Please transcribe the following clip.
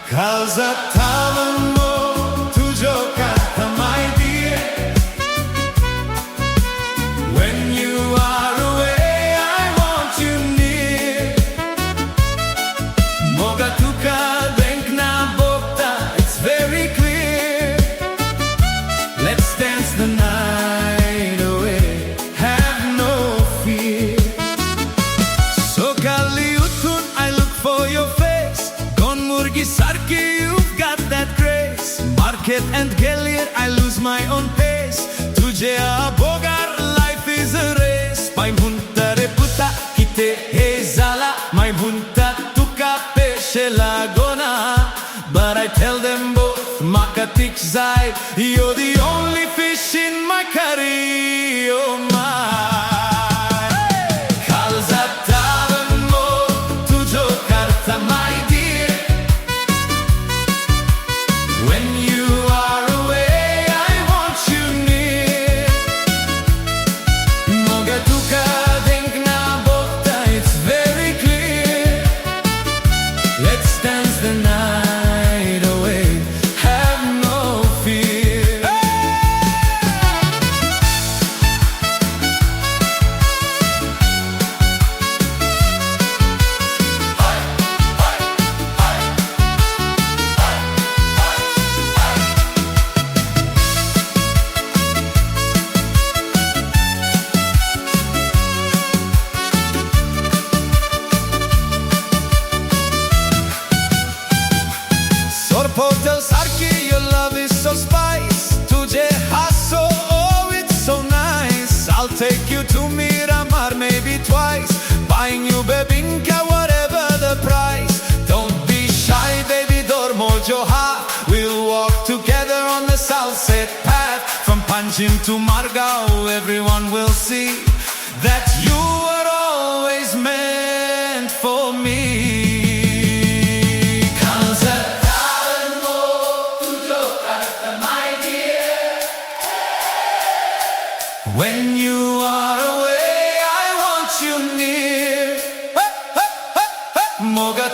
Kalza tavamo tu giocata my dear. When you are away I want you near. Moga tuka denkna bokta, it's very clear. Let's dance the night away, have no fear. So kaliutun I look for your face. Gon murgi sarki, you've got that grace. Market and gelir, I lose my own pace. Tujhe abogar, life is a race. My munta reputa, kite he zala. My munta tuka peshe lagona. But I tell them both, makatik zai. You're the only fish in my curry, oh my. Portal sarki, your love is so spice. Tujhe haso, oh it's so nice. I'll take you to Miramar maybe twice. Buying you bebinka, whatever the price. Don't be shy, baby, dormo joha. We'll walk together on the sunset path. From Panjim to Margao, everyone will see that you were always meant for me. When you are away, I want you near. Moga